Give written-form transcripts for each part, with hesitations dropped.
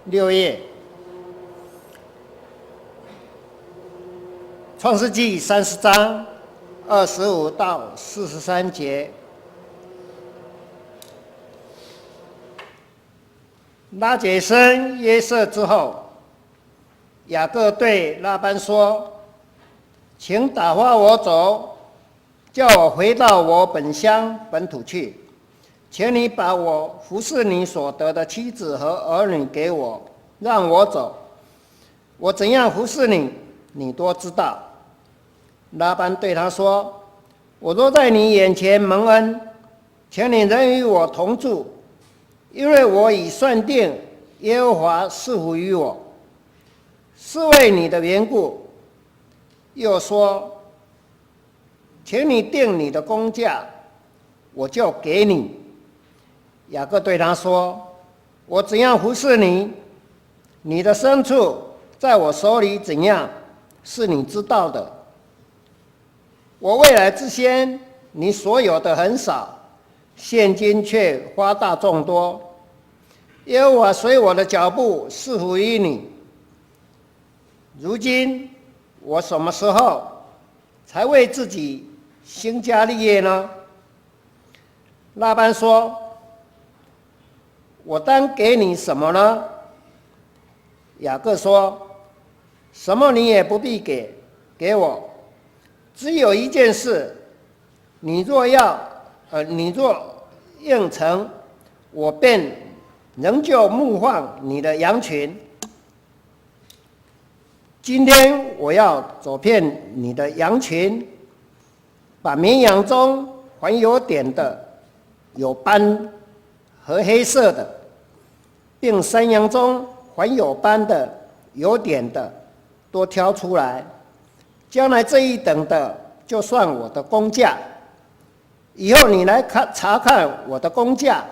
6页，创世纪30章25到43节。拉结生约瑟之后，雅各对拉班说：“请打发我走，叫我回到我本乡本土去。请你把我服侍你所得的妻子和儿女给我，让我走。我怎样服侍你，你多知道。”拉班对他说：“我若在你眼前蒙恩，请你仍与我同住，因为我已算定耶和华赐福于我，是为你的缘故。”又说：“请你定你的工价，我就给你。”雅各对他说：“我怎样服侍你，你的牲畜在我手里怎样，是你知道的。我未来之先，你所有的很少，现今却花大众多。耶和华随我的脚步赐福于你。如今我什么时候才为自己兴家立业呢？”拉班说：“我当给你什么呢？”雅各说：“什么你也不必给我，只有一件事，你若应承，我便仍旧牧放你的羊群。今天我要走遍你的羊群，把绵羊中还有点的、有斑和黑色的，并山羊中还有斑的、有点的，都挑出来。将来这一等的，就算我的工价。以后你来查看我的工价。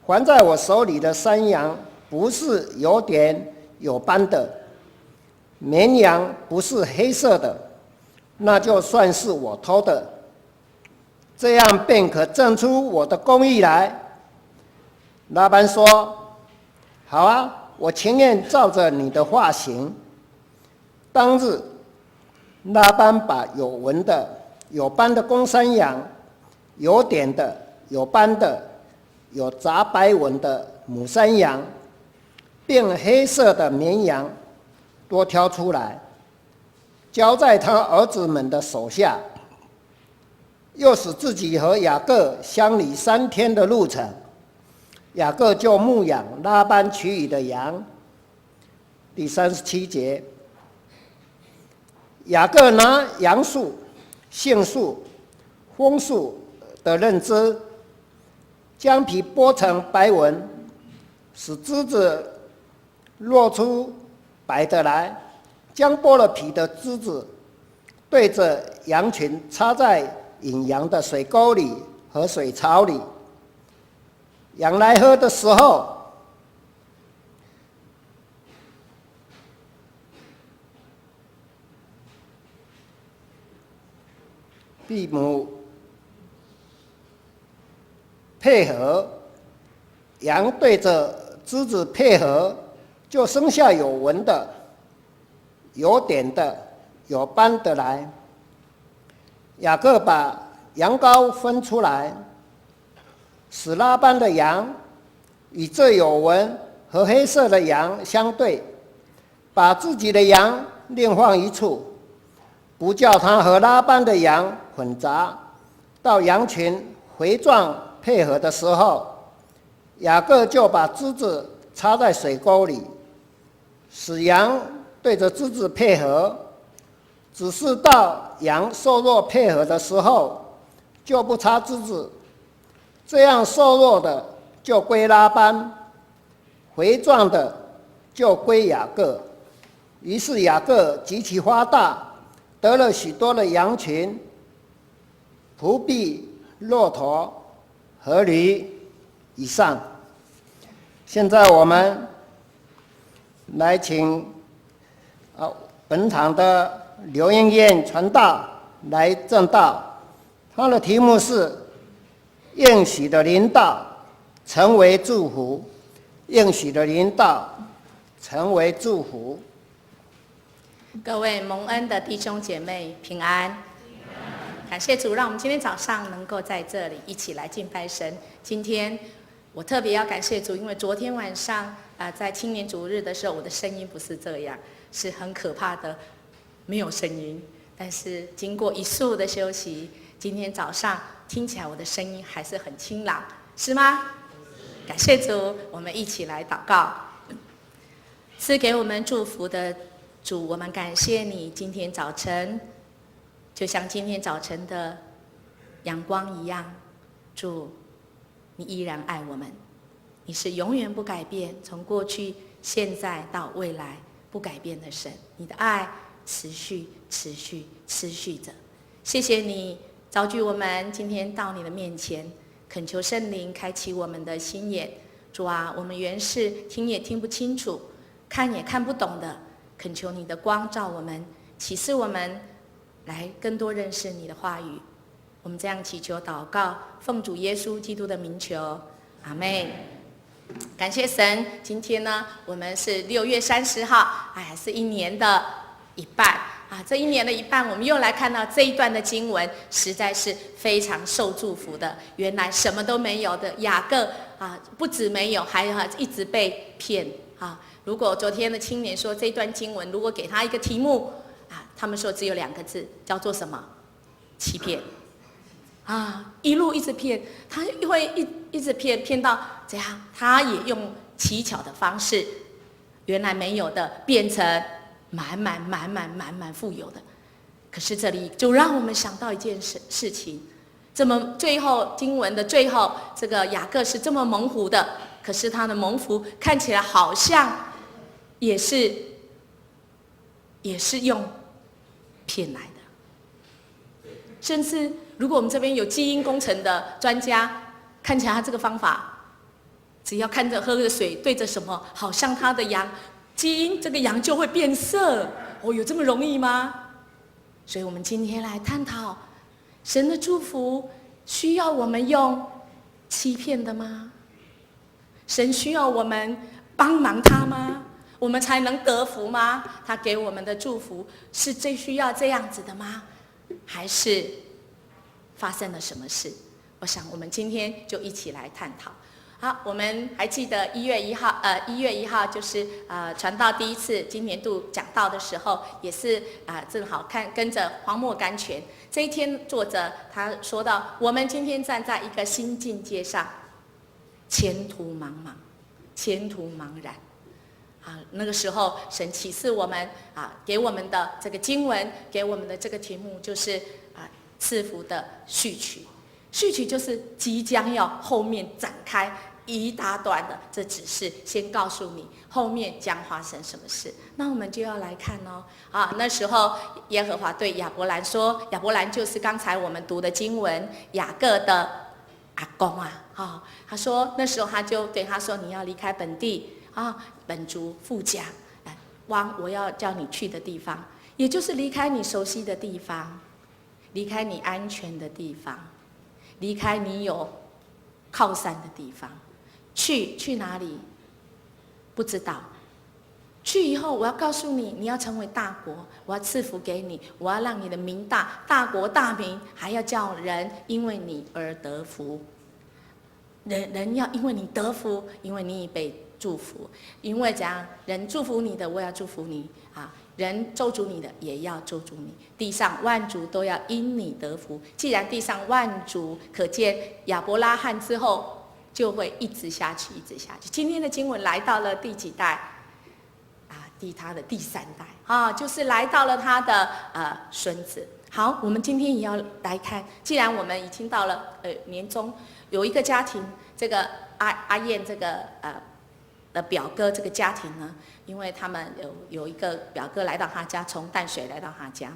还在我手里的山羊，不是有点有斑的；绵羊不是黑色的，那就算是我偷的。这样便可证出我的公义来。”拉班说：“好啊，我情愿照着你的话行。”当日，拉班把有纹的、有斑的公山羊、有点的、有斑的、有杂白纹的母山羊，并黑色的绵羊，多挑出来，交在他儿子们的手下，又使自己和雅各相离3天的路程。雅各就牧养拉班其余的羊。第37节，雅各拿杨树、杏树、枫树的嫩枝，将皮剥成白纹，使枝子露出白的来，将剥了皮的枝子对着羊群插在引羊的水沟里和水槽里。羊来喝的时候，必母配合，羊对着枝子配合，就生下有纹的、有点的、有斑的来。雅各把羊羔分出来，使拉班的羊与这有纹和黑色的羊相对，把自己的羊另放一处，不叫他和拉班的羊混杂。到羊群回状配合的时候，雅各就把枝子插在水沟里，使羊对着枝子配合。只是到羊瘦弱配合的时候，就不插枝子。这样瘦弱的就归拉班，回状的就归雅各。于是雅各极其发大，得了许多的羊群、仆婢、骆驼和驴。以上。现在我们来请本场的刘英燕传道来证道，他的题目是应许的临到成为祝福。应许的临到成为祝福。各位蒙恩的弟兄姐妹平安，感谢主，让我们今天早上能够在这里一起来敬拜神。今天我特别要感谢主，因为昨天晚上在青年主日的时候，我的声音不是这样，是很可怕的，没有声音。但是经过一宿的休息，今天早上听起来我的声音还是很清朗，是吗？感谢主，我们一起来祷告。赐给我们祝福的主，我们感谢你，今天早晨就像今天早晨的阳光一样，主，你依然爱我们，你是永远不改变，从过去、现在到未来不改变的神，你的爱持续着。谢谢你召聚我们今天到你的面前，恳求圣灵开启我们的心眼。主啊，我们原是听也听不清楚，看也看不懂的，恳求你的光照我们，启示我们，来更多认识你的话语。我们这样祈求祷告，奉主耶稣基督的名求，阿们。感谢神，今天呢，我们是6月30号，是一年的一半这一年的一半，我们又来看到这一段的经文，实在是非常受祝福的。原来什么都没有的雅各不止没有，还一直被骗如果昨天的青年说这段经文，如果给他一个题目他们说只有2个字，叫做什么？欺骗一路一直骗，他会一直骗到怎样？他也用奇巧的方式，原来没有的变成满满富有的。可是这里就让我们想到一件事情，这么最后经文的最后，这个雅各是这么蒙福的，可是他的蒙福看起来好像也是用骗来的。甚至如果我们这边有基因工程的专家，看起来他这个方法，只要看着喝的水对着什么，好像他的羊基因这个羊就会变色有这么容易吗？所以我们今天来探讨神的祝福需要我们用欺骗的吗？神需要我们帮忙他吗？我们才能得福吗？他给我们的祝福是最需要这样子的吗？还是发生了什么事？我想我们今天就一起来探讨。好，我们还记得1月1号就是传道第一次今年度讲道的时候，也是正好跟着荒漠甘泉这一天，作者他说到，我们今天站在一个新境界上，前途茫然那个时候神启示我们给我们的这个经文，给我们的这个题目就是赐福的序曲。序曲就是即将要后面展开一大段的，这只是先告诉你后面将发生什么事。那我们就要来看那时候耶和华对亚伯兰说，亚伯兰就是刚才我们读的经文雅各的阿公他说那时候他就对他说，你要离开本地本族父家，往我要叫你去的地方，也就是离开你熟悉的地方，离开你安全的地方，离开你有靠山的地方，去哪里？不知道。去以后，我要告诉你，你要成为大国，我要赐福给你，我要让你的名大，大国大名，还要叫人因为你而得福。人要因为你得福，因为你已被祝福，因为怎样？人祝福你的，我要祝福你人咒诅你的，也要咒诅你。地上万族都要因你得福。既然地上万族，可见亚伯拉罕之后就会一直下去。今天的经文来到了第几代？他的第3代就是来到了他的孙子。好，我们今天也要来看，既然我们已经到了年终，有一个家庭，这个阿燕这个的表哥这个家庭呢，因为他们有一个表哥来到他家，从淡水来到他家，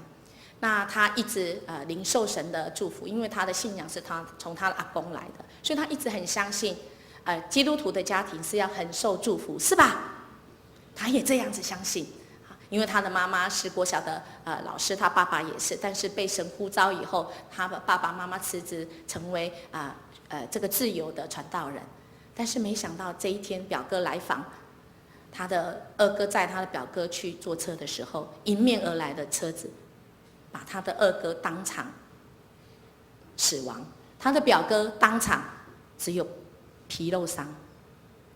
那他一直领受神的祝福，因为他的信仰是他从他的阿公来的，所以他一直很相信基督徒的家庭是要很受祝福，是吧？他也这样子相信，因为他的妈妈是国小的老师，他爸爸也是，但是被神呼召以后，他的爸爸妈妈辞职，成为这个自由的传道人。但是没想到这一天表哥来访，他的二哥载他的表哥去坐车的时候，迎面而来的车子把他的二哥当场死亡，他的表哥当场只有皮肉伤。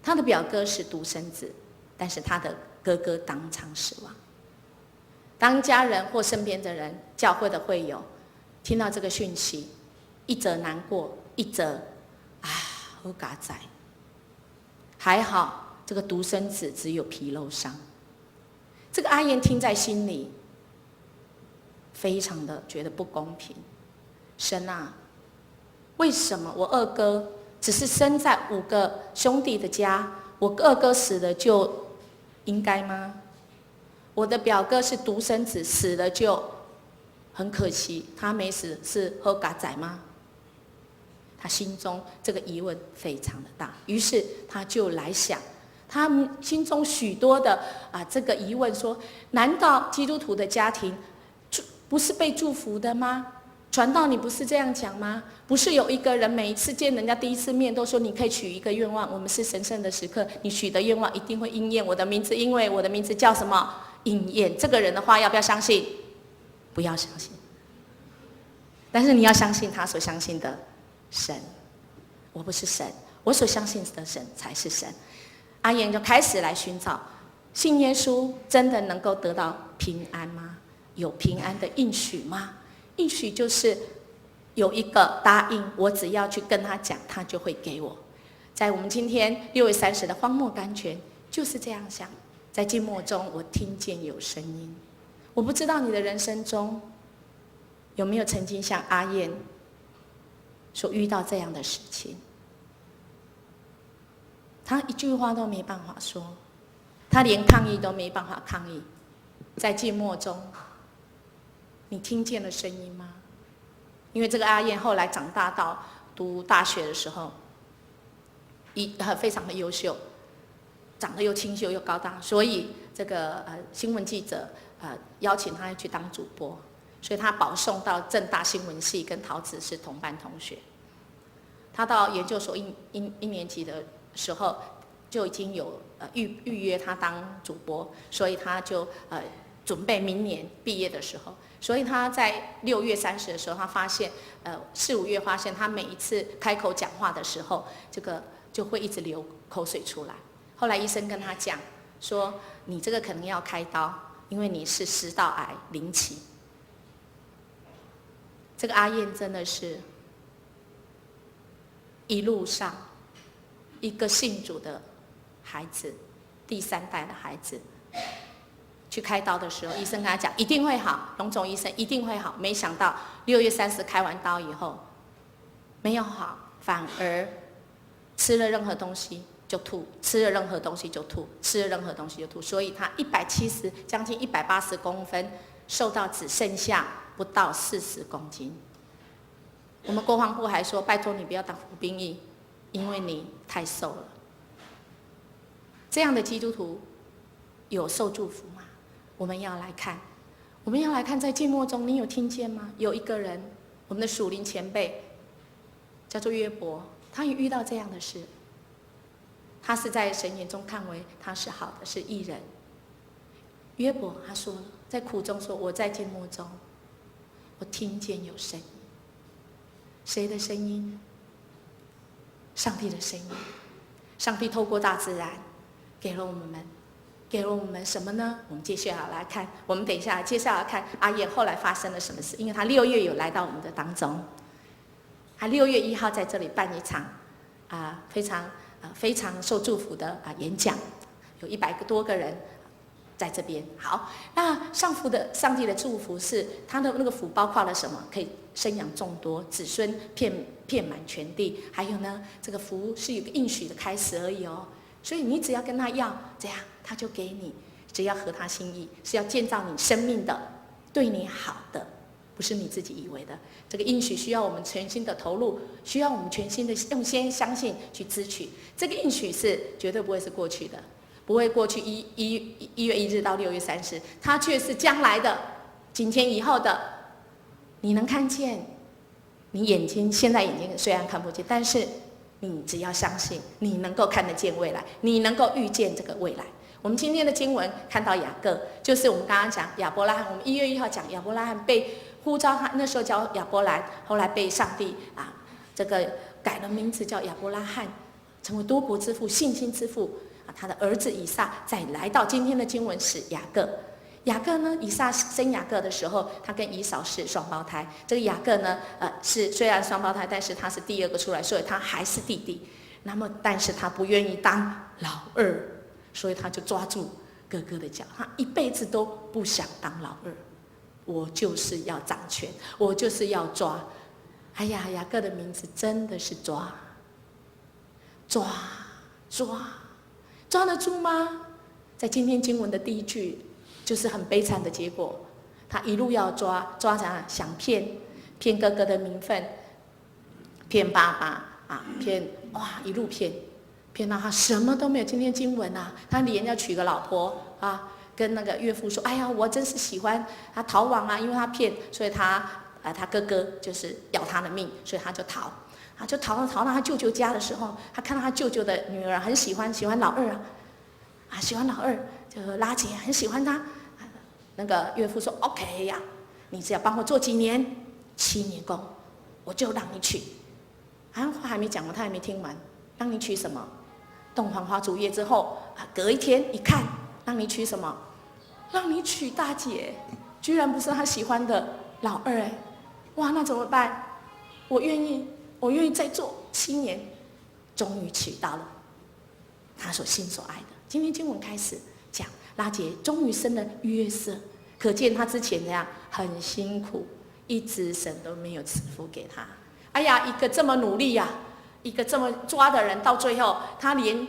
他的表哥是独生子，但是他的哥哥当场死亡。当家人或身边的人、教会的会友听到这个讯息，一则难过，一则好嘎仔。还好这个独生子只有皮肉伤。这个阿燕听在心里，非常的觉得不公平。神啊，为什么我二哥只是生在5个兄弟的家，我二哥死了就应该吗？我的表哥是独生子，死了就很可惜，他没死是好嘎仔吗？他心中这个疑问非常的大，于是他就来想，他心中许多的这个疑问说：难道基督徒的家庭不是被祝福的吗？传道你不是这样讲吗？不是有一个人每一次见人家第一次面都说你可以许一个愿望，我们是神圣的时刻，你许的愿望一定会应验。我的名字，因为我的名字叫什么？应验。这个人的话要不要相信？不要相信。但是你要相信他所相信的神。我不是神，我所相信的神才是神。阿燕就开始来寻找，信耶稣真的能够得到平安吗？有平安的应许吗？应许就是有一个答应，我只要去跟他讲，他就会给我。在我们今天6月30的荒漠甘泉就是这样想。在静默中，我听见有声音。我不知道你的人生中有没有曾经像阿燕所遇到这样的事情。他一句话都没办法说，他连抗议都没办法抗议。在静默中，你听见了声音吗？因为这个阿燕后来长大到读大学的时候，非常的优秀，长得又清秀又高大，所以这个新闻记者邀请他去当主播，所以他保送到政大新闻系，跟陶子是同班同学。他到研究所一年级的时候就已经有预约他当主播，所以他就准备明年毕业的时候，所以他在6月30的时候，他发现4、5月发现他每一次开口讲话的时候，这个就会一直流口水出来。后来医生跟他讲说，你这个可能要开刀，因为你是食道癌0期。这个阿燕真的是一路上一个信主的孩子，第3代的孩子，去开刀的时候，医生跟他讲一定会好，龙总医生一定会好。没想到6月30开完刀以后，没有好，反而吃了任何东西就吐，吃了任何东西就吐，吃了任何东西就吐。所以他170将近180公分，瘦到只剩下不到40公斤。我们国防部还说，拜托你不要当服兵役，因为你太瘦了。这样的基督徒有受祝福吗？我们要来看，在静默中，你有听见吗？有一个人，我们的属灵前辈叫做约伯，他也遇到这样的事。他是在神眼中看为他是好的，是义人。约伯他说了，在苦中说，我在静默中，我听见有声音。谁的声音？上帝的声音。上帝透过大自然给了我们什么呢？我们接下来看，我们等一下接下来看阿燕后来发生了什么事。因为他6月有来到我们的当中，他6月1号在这里办一场非常受祝福的演讲，有100多个人在这边。好，那上帝的祝福是他的那个福包括了什么？可以生养众多，子孙遍满全地。还有呢，这个福是有个应许的开始而已哦。所以你只要跟他要，这样他就给你，只要合他心意，是要建造你生命的，对你好的，不是你自己以为的。这个应许需要我们全心的投入，需要我们全心的用先相信去支取。这个应许是绝对不会是过去的，不会过去1月1日到6月30，它却是将来的，今天以后的。你能看见，你现在眼睛虽然看不见，但是你只要相信，你能够看得见未来，你能够预见这个未来。我们今天的经文看到雅各，就是我们刚刚讲亚伯拉罕，我们1月1号讲亚伯拉罕被呼召，他那时候叫亚伯兰，后来被上帝这个改了名字叫亚伯拉罕，成为多国之父、信心之父他的儿子以撒再来到今天的经文是雅各。雅各呢，以撒生雅各的时候，他跟以扫是双胞胎。这个雅各呢，是虽然双胞胎，但是他是第2个出来，所以他还是弟弟。那么，但是他不愿意当老二，所以他就抓住哥哥的脚。他一辈子都不想当老二，我就是要掌权，我就是要抓。哎呀，雅各的名字真的是抓得住吗？在今天经文的第1句。就是很悲惨的结果，他一路要抓想骗哥哥的名分，骗爸爸一路骗到他什么都没有。今天经文他连要娶个老婆跟那个岳父说，哎呀，我真是喜欢他逃亡因为他骗，所以他哥哥就是要他的命，所以他就逃到他舅舅家的时候，他看到他舅舅的女儿很喜欢老二喜欢老二。就拉结很喜欢他，那个岳父说 OK 呀，你只要帮我做几年，7年工，我就让你娶。话还没讲完，他还没听完，让你娶什么？洞房花烛夜之后隔一天一看，让你娶什么？让你娶大姐，居然不是他喜欢的老二哇，那怎么办？我愿意再做7年，终于娶到了他所心所爱的。今天经文开始。讲拉结终于生了约瑟，可见他之前很辛苦，一直神都没有赐福给他。哎呀，一个这么努力一个这么抓的人，到最后他连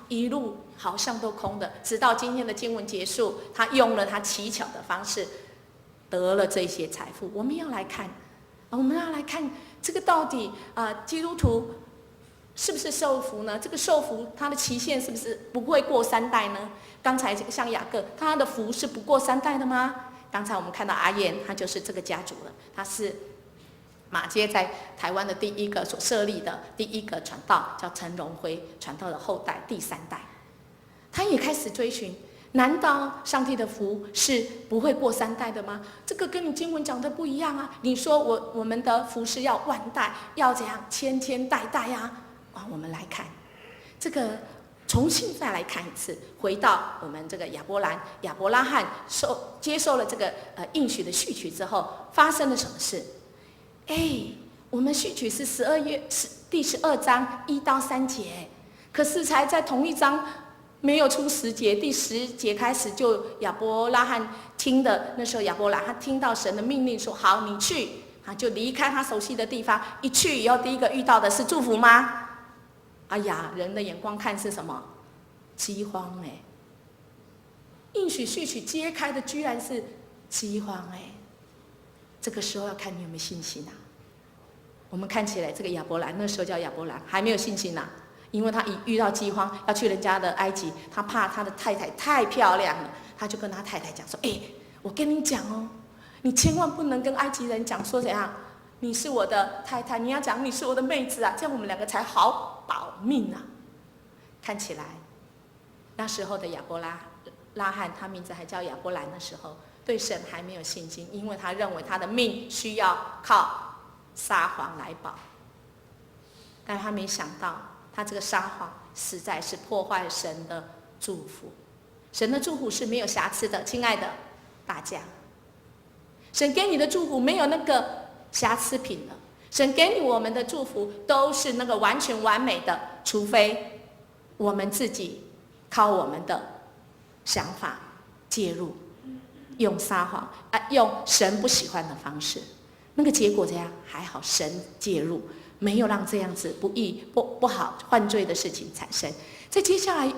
一路好像都空的，直到今天的经文结束，他用了他奇巧的方式得了这些财富。我们要来看这个到底基督徒是不是受福呢？这个受福它的期限是不是不会过3代呢？刚才像雅各，他的福是不过3代的吗？刚才我们看到阿燕，他就是这个家族了，他是马偕在台湾的第1个所设立的第1个传道，叫陈荣辉，传道的后代第3代，他也开始追寻。难道上帝的福是不会过3代的吗？这个跟你经文讲的不一样你说我们的福是要万代，要怎样千代我们来看这个。重新再来看一次，回到我们这个亚伯拉罕接受了这个应许的序曲之后，发生了什么事？我们序曲是第12章1到3节，可是才在同一章没有出10节，第10节开始就亚伯拉罕听的，那时候亚伯拉罕听到神的命令说好你去，他就离开他熟悉的地方，一去以后第一个遇到的是祝福吗？哎呀，人的眼光看是什么？饥荒应许序曲揭开的居然是饥荒这个时候要看你有没有信心我们看起来这个亚伯兰那时候叫亚伯兰还没有信心因为他一遇到饥荒要去人家的埃及，他怕他的太太太漂亮了，他就跟他太太讲说我跟你讲你千万不能跟埃及人讲说怎样你是我的太太，你要讲你是我的妹子这样我们2个才好保命看起来那时候的亚伯拉罕，他名字还叫亚伯兰的时候，对神还没有信心，因为他认为他的命需要靠撒谎来保。但他没想到，他这个撒谎实在是破坏神的祝福。神的祝福是没有瑕疵的，亲爱的大家，神给你的祝福没有那个瑕疵品的，神给你我们的祝福都是那个完全完美的，除非我们自己靠我们的想法介入，用撒谎用神不喜欢的方式，那个结果怎样？还好神介入，没有让这样子不义不好犯罪的事情产生。在接下来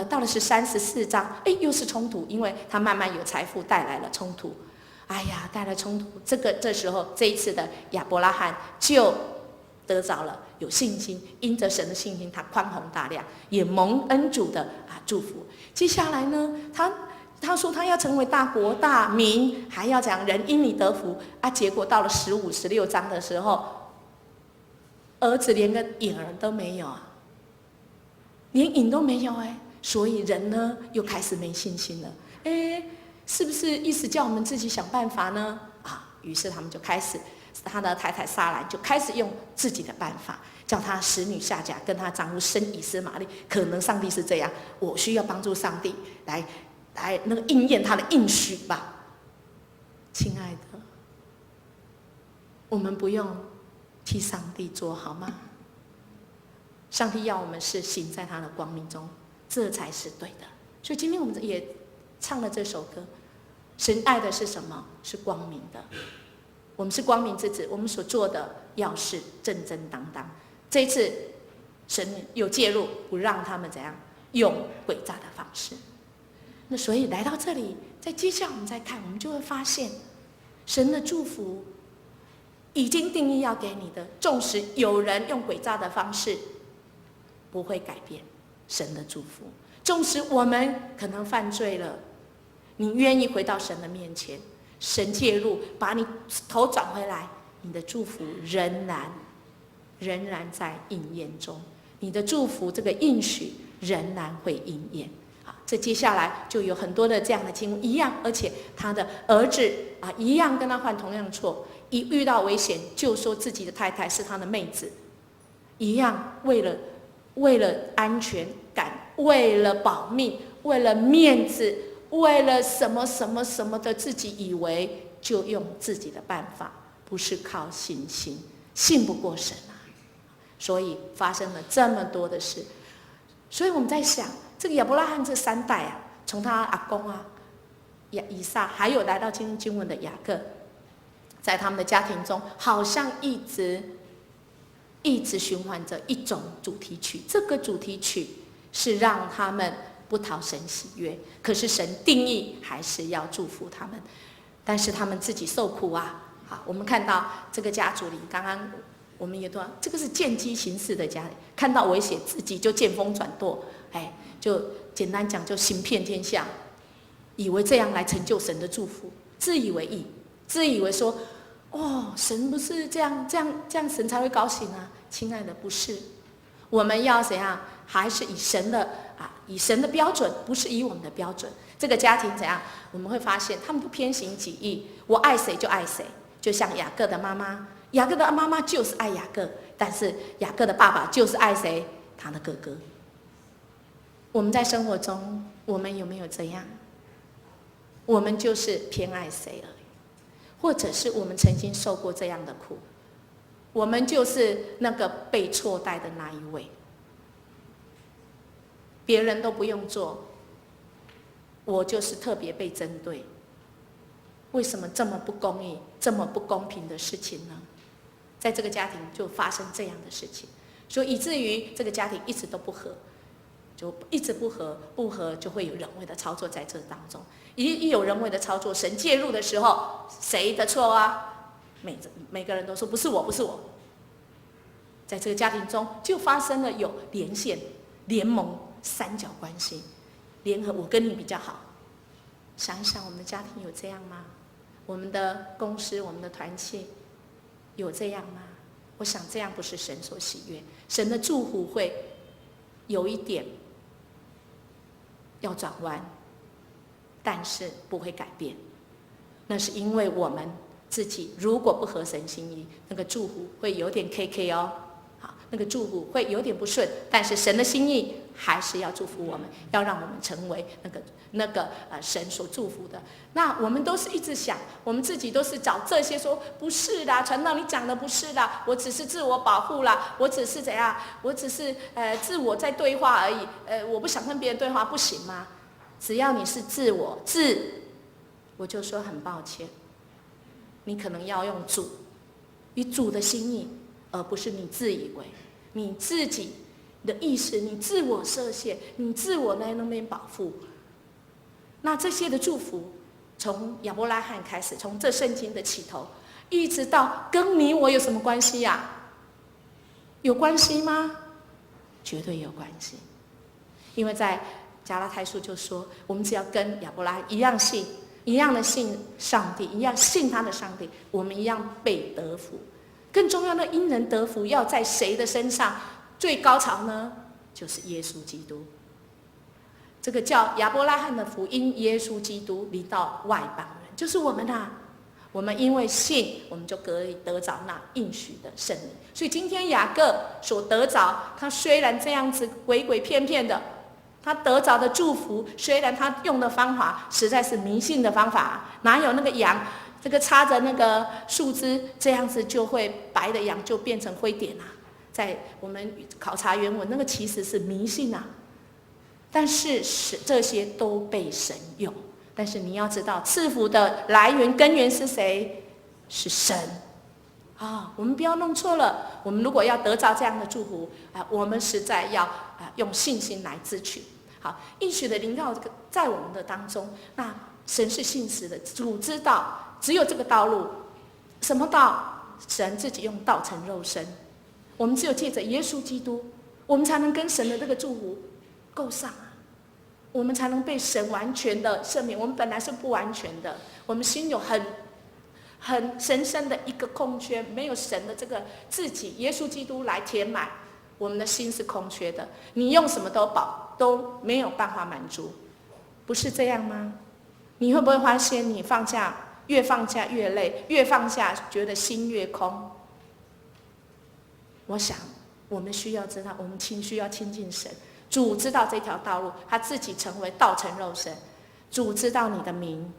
到了13、14章，又是冲突，因为他慢慢有财富带来了冲突。带来冲突，这时候这一次的亚伯拉罕就得着了有信心，因着神的信心，他宽宏大量，也蒙恩主的祝福。接下来呢，他说他要成为大国大民，还要讲人因你得福结果到了15、16章的时候，儿子连个影儿都没有连影都没有所以人呢又开始没信心了。是不是意思叫我们自己想办法呢？于是他们就开始，他的太太撒兰就开始用自己的办法，叫他使女下嫁，跟他丈夫生以斯玛利。可能上帝是这样，我需要帮助上帝来那个应验他的应许吧。亲爱的，我们不用替上帝做好吗？上帝要我们是行在他的光明中，这才是对的。所以今天我们也唱了这首歌，神爱的是什么？是光明的。我们是光明之子，我们所做的要是正正当当。这一次神有介入，不让他们怎样用诡诈的方式。那所以来到这里，在接下来我们再看，我们就会发现神的祝福已经定义要给你的，纵使有人用诡诈的方式，不会改变神的祝福。纵使我们可能犯罪了，你愿意回到神的面前，神介入，把你头转回来，你的祝福仍然在应验中，你的祝福这个应许仍然会应验。这接下来就有很多的这样的经文一样，而且他的儿子一样跟他犯同样的错，一遇到危险就说自己的太太是他的妹子，一样为了安全感，为了保命，为了面子，为了什么什么什么的，自己以为就用自己的办法，不是靠信心，信不过神啊，所以发生了这么多的事。所以我们在想，这个亚伯拉罕这3代从他阿公以撒，还有来到经文的雅各，在他们的家庭中，好像一直循环着一种主题曲。这个主题曲是让他们不讨神喜悦，可是神定义还是要祝福他们，但是他们自己受苦啊。好，我们看到这个家族里，刚刚我们也都这个是见机行事的家里，看到危险自己就见风转舵，就简单讲就行骗天下，以为这样来成就神的祝福，自以为意，自以为说神不是这样神才会高兴啊。亲爱的，不是，我们要怎样？还是以神的标准，不是以我们的标准。这个家庭怎样？我们会发现他们不偏行己意，我爱谁就爱谁。就像雅各的妈妈，雅各的妈妈就是爱雅各，但是雅各的爸爸就是爱谁？他的哥哥。我们在生活中，我们有没有这样？我们就是偏爱谁而已，或者是我们曾经受过这样的苦，我们就是那个被错待的那一位，别人都不用做，我就是特别被针对。为什么这么不公义、这么不公平的事情呢？在这个家庭就发生这样的事情，所以以至于这个家庭一直都不和，就一直不和就会有人为的操作在这当中。一有人为的操作，神介入的时候，谁的错啊？每个人都说不是我，不是我。在这个家庭中就发生了有连线、联盟、三角关系，联合我跟你比较好。想一想，我们的家庭有这样吗？我们的公司、我们的团契有这样吗？我想这样不是神所喜悦。神的祝福会有一点要转弯，但是不会改变。那是因为我们自己如果不合神心意，那个祝福会有点 KK 哦。好，那个祝福会有点不顺，但是神的心意还是要祝福我们，要让我们成为那个神所祝福的。那我们都是一直想，我们自己都是找这些说不是啦，传道你讲的不是啦，我只是自我保护啦，我只是怎样，我只是自我在对话而已，我不想跟别人对话，不行吗？只要你是我就说很抱歉，你可能要用以主的心意，而不是你自以为你自己的意识，你自我设限，你自我在那边保护。那这些的祝福，从亚伯拉罕开始，从这圣经的起头，一直到跟你我有什么关系呀？有关系吗？绝对有关系。因为在加拉太书就说，我们只要跟亚伯拉罕一样信，一样的信上帝，一样信他的上帝，我们一样被得福。更重要的，因人得福要在谁的身上最高潮呢？就是耶稣基督。这个叫亚伯拉罕的福音，耶稣基督临到外邦人，就是我们啊。我们因为信，我们就可以得着那应许的圣灵。所以今天雅各所得着，他虽然这样子诡诡骗骗的，他得着的祝福，虽然他用的方法实在是迷信的方法，哪有那个羊这个插着那个树枝，这样子就会白的羊就变成灰点啊？在我们考察原文，那个其实是迷信啊。但是这些都被神用。但是你要知道，赐福的来源根源是谁？是神啊！我们不要弄错了。我们如果要得着这样的祝福啊，我们实在要用信心来支取。好，应许的临到在我们的当中，那神是信实的，主知道只有这个道路。什么道？神自己用道成肉身。我们只有借着耶稣基督，我们才能跟神的这个祝福够上啊。我们才能被神完全的赦免。我们本来是不完全的，我们心有很神圣的一个空缺，没有神的这个自己耶稣基督来填满，我们的心是空缺的。你用什么都没有办法满足，不是这样吗？你会不会发现，你放假越累，越放假觉得心越空？我想我们需要知道，我们需要亲近神。主知道这条道路，他自己成为道成肉身。主知道你的名，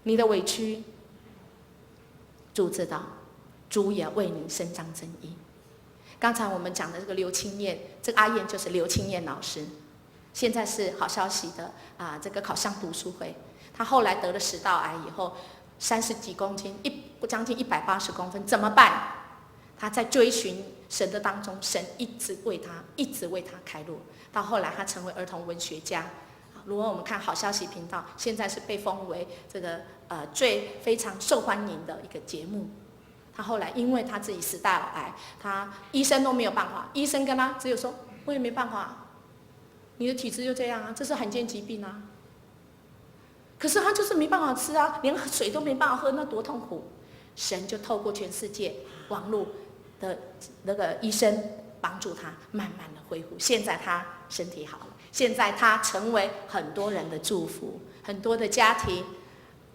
你的委屈，主知道，主也为你伸张正义。刚才我们讲的这个刘清燕，这个阿燕就是刘清燕老师，现在是好消息的这个考上读书会。她后来得了食道癌以后，30几公斤，将近180公分，怎么办？他在追寻神的当中，神一直为他开路，到后来他成为儿童文学家。如果我们看好消息频道，现在是被封为这个最非常受欢迎的一个节目。他后来因为他自己食道癌，他医生都没有办法，医生跟他只有说，我也没办法，你的体质就这样啊，这是罕见疾病啊。可是他就是没办法吃啊，连水都没办法喝，那多痛苦。神就透过全世界网络的那个医生帮助他慢慢的恢复，现在他身体好了，现在他成为很多人的祝福，很多的家庭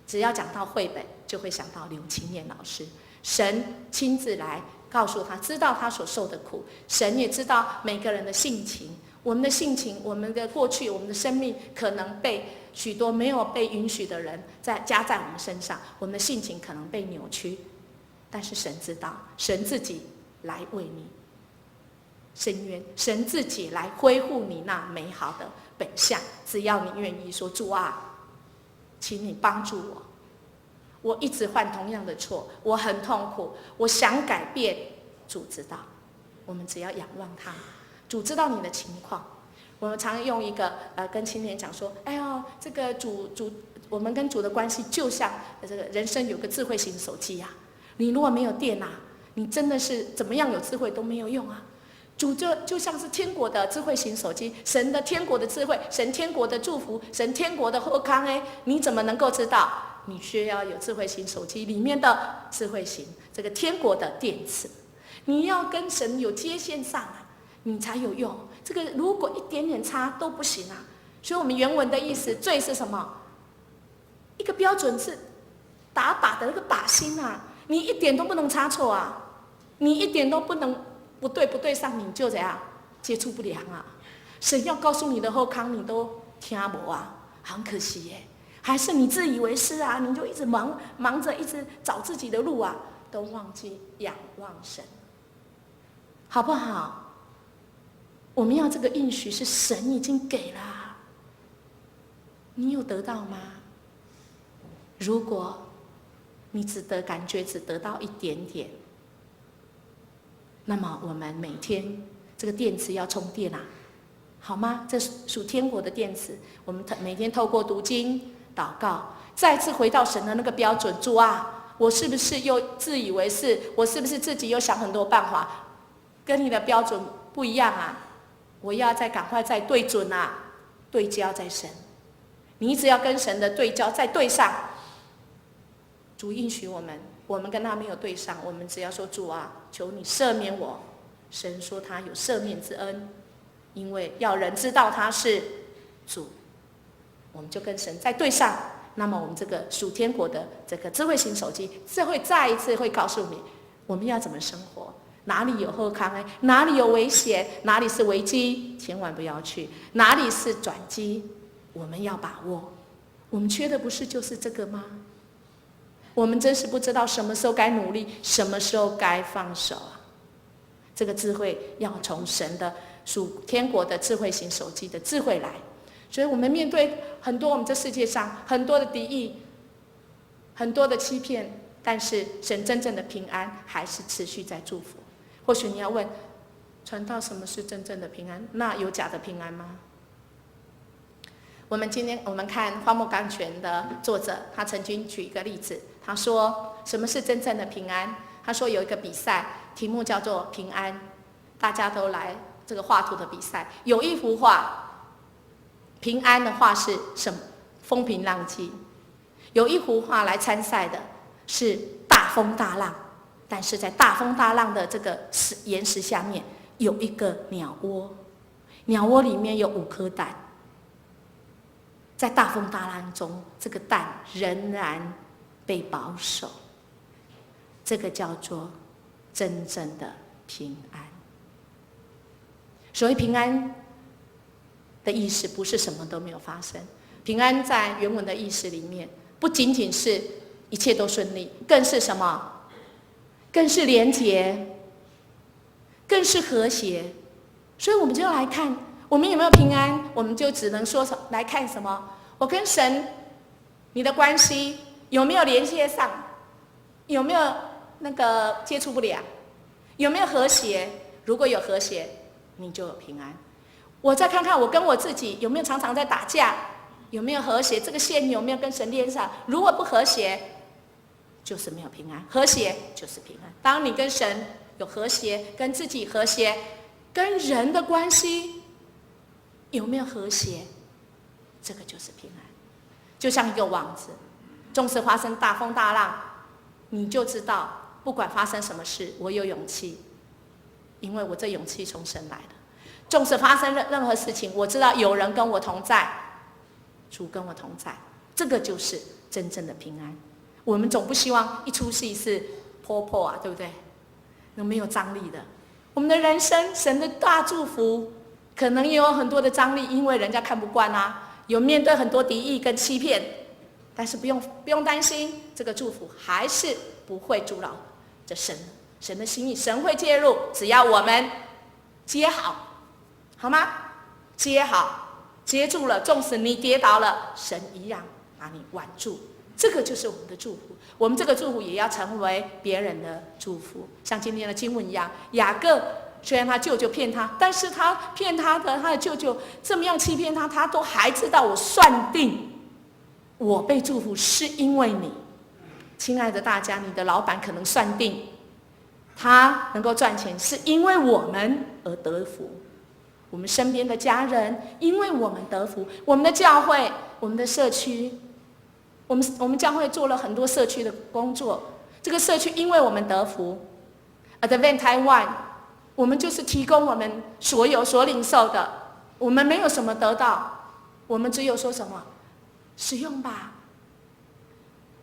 只要讲到绘本就会想到刘清燕老师。神亲自来告诉他，知道他所受的苦，神也知道每个人的性情，我们的性情，我们的过去，我们的生命可能被许多没有被允许的人加在我们身上，我们的性情可能被扭曲，但是神知道，神自己来为你伸冤，神自己来恢复你那美好的本相。只要你愿意说，主啊，请你帮助我，我一直犯同样的错，我很痛苦，我想改变。主知道，我们只要仰望他，主知道你的情况。我们常用一个跟青年讲说，哎呦，这个主，我们跟主的关系就像这个人生有个智慧型手机啊，你如果没有电啊，你真的是怎么样有智慧都没有用啊。主就像是天国的智慧型手机，神的天国的智慧，神天国的祝福，神天国的贺康你怎么能够知道？你需要有智慧型手机里面的智慧型这个天国的电池，你要跟神有接线上啊，你才有用。这个如果一点点差都不行啊。所以我们原文的意思，罪是什么？一个标准是打靶的那个靶心啊，你一点都不能差错啊，你一点都不能不对上，你就怎样接触不良啊。神要告诉你的后康，你都听不啊，很可惜耶。还是你自以为是啊，你就一直忙着一直找自己的路啊，都忘记仰望神，好不好？我们要这个应许是神已经给了，你有得到吗？如果你感觉只得到一点点，那么我们每天这个电池要充电啊，好吗？这属天国的电池，我们每天透过读经祷告，再次回到神的那个标准。主啊，我是不是又自以为是？我是不是自己又想很多办法，跟你的标准不一样啊？我要赶快再对准啊，对焦在神。你只要跟神的对焦再对上，主应许我们跟他没有对上，我们只要说，主啊，求你赦免我。神说他有赦免之恩，因为要人知道他是主，我们就跟神在对上。那么我们这个属天国的这个智慧型手机，这会再一次会告诉你，我们要怎么生活，哪里有后康，哪里有危险，哪里是危机，千万不要去，哪里是转机，我们要把握。我们缺的不是就是这个吗？我们真是不知道什么时候该努力，什么时候该放手啊！这个智慧要从神的属天国的智慧型手机的智慧来。所以我们面对很多我们这世界上很多的敌意，很多的欺骗，但是神真正的平安还是持续在祝福。或许你要问，传道什么是真正的平安？那有假的平安吗？今天我们看《荒漠甘泉》的作者，他曾经举一个例子，他说什么是真正的平安？他说有一个比赛，题目叫做平安，大家都来这个画图的比赛，有一幅画。平安的画是什么？风平浪静。有一幅画来参赛的是大风大浪，但是在大风大浪的这个岩石下面有一个鸟窝，鸟窝里面有5颗蛋。在大风大浪中，这个蛋仍然被保守。这个叫做真正的平安。所谓平安的意思不是什么都没有发生，平安在原文的意思里面，不仅仅是一切都顺利，更是什么？更是连结，更是和谐。所以我们就要来看，我们有没有平安？我们就只能说来看什么？我跟神，你的关系有没有连接上？有没有那个接触不良？有没有和谐？如果有和谐，你就有平安。我再看看我跟我自己有没有常常在打架，有没有和谐？这个线有没有跟神连上？如果不和谐，就是没有平安；和谐就是平安。当你跟神有和谐，跟自己和谐，跟人的关系有没有和谐？这个就是平安。就像一个网子，纵使发生大风大浪，你就知道，不管发生什么事，我有勇气，因为我这勇气从神来的。纵使发生任何事情，我知道有人跟我同在，主跟我同在，这个就是真正的平安。我们总不希望一出戏是破破啊，对不对？有没有张力的？我们的人生，神的大祝福，可能也有很多的张力，因为人家看不惯啊，有面对很多敌意跟欺骗，但是不用担心，这个祝福还是不会阻挠着神的心意，神会介入，只要我们接好。好吗？接好，接住了，纵使你跌倒了，神一样把你挽住。这个就是我们的祝福。我们这个祝福也要成为别人的祝福。像今天的经文一样，雅各虽然他舅舅骗他，但是他骗他的舅舅这么样欺骗他，他都还知道我算定，我被祝福是因为你。亲爱的大家，你的老板可能算定，他能够赚钱是因为我们而得福。我们身边的家人，因为我们得福；我们的教会，我们的社区，我们教会做了很多社区的工作。这个社区因为我们得福 ，Advent Taiwan， 我们就是提供我们所有所领受的，我们没有什么得到，我们只有说什么使用吧。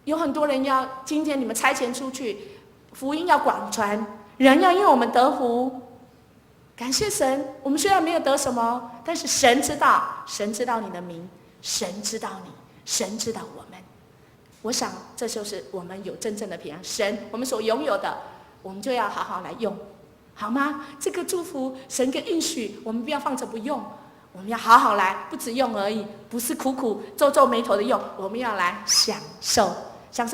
有很多人要今天你们差遣出去，福音要广传，人要因为我们得福。感谢神，我们虽然没有得什么，但是神知道，神知道你的名，神知道你，神知道我们。我想这就是我们有真正的平安。神，我们所拥有的，我们就要好好来用，好吗？这个祝福，神跟应许，我们不要放着不用，我们要好好来，不止用而已，不是苦苦皱皱眉头的用，我们要来享受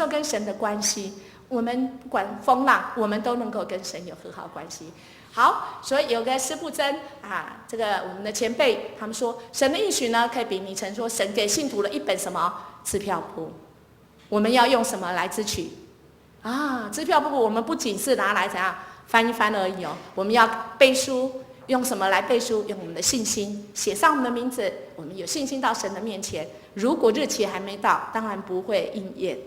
跟神的关系。我们不管风浪，我们都能够跟神有和好关系。好，所以有个施布真啊，这个我们的前辈他们说，神的应许呢，可以比拟成说，神给信徒了一本什么支票簿，我们要用什么来支取啊？支票簿我们不仅是拿来怎样翻一翻而已哦，我们要背书，用什么来背书？用我们的信心写上我们的名字，我们有信心到神的面前。如果日期还没到，当然不会应验，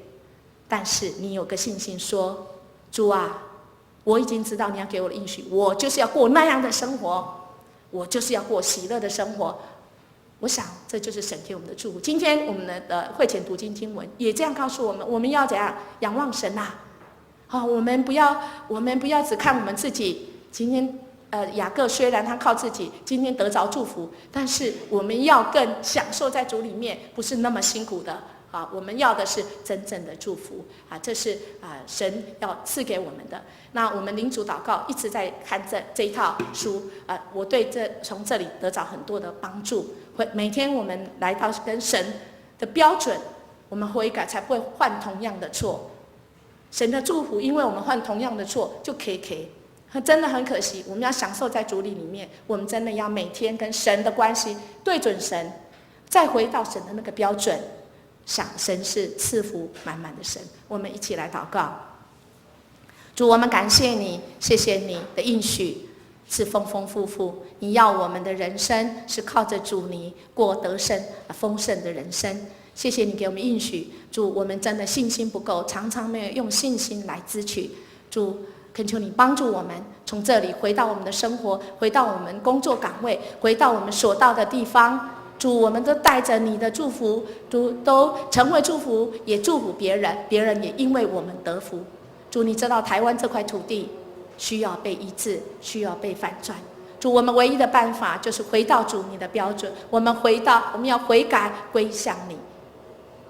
但是你有个信心说，主啊，我已经知道你要给我的应许，我就是要过那样的生活，我就是要过喜乐的生活。我想这就是神给我们的祝福。今天我们的会前读经经文也这样告诉我们，我们要怎样仰望神啊？我们不要只看我们自己。今天雅各虽然他靠自己今天得着祝福，但是我们要更享受在主里面，不是那么辛苦的。我们要的是真正的祝福这是神要赐给我们的。那我们领主祷告一直在看这一套书我对从这里得着很多的帮助。每天我们来到跟神的标准，我们悔改才不会犯同样的错。神的祝福，因为我们犯同样的错就 KK， 真的很可惜。我们要享受在主里面，我们真的要每天跟神的关系对准神，再回到神的那个标准。想神是赐福满满的神。我们一起来祷告。主，我们感谢你，谢谢你的应许是丰丰富富。你要我们的人生是靠着主你过得胜丰盛的人生。谢谢你给我们应许。主，我们真的信心不够，常常没有用信心来支取。主，恳求你帮助我们从这里回到我们的生活，回到我们工作岗位，回到我们所到的地方。主，我们都带着你的祝福，主都成为祝福，也祝福别人，别人也因为我们得福。主，你知道台湾这块土地需要被医治，需要被反转。主，我们唯一的办法就是回到主你的标准，我们要悔改归向你。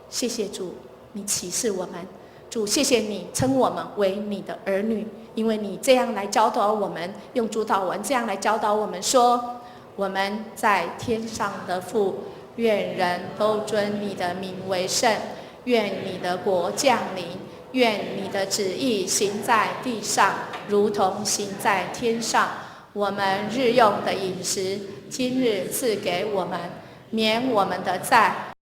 谢谢主，你启示我们。主，谢谢你称我们为你的儿女，因为你这样来教导我们，用主祷文这样来教导我们说，我们在天上的父，愿人都尊你的名为圣，愿你的国降临，愿你的旨意行在地上，如同行在天上。我们日用的饮食，今日赐给我们，免我们的债，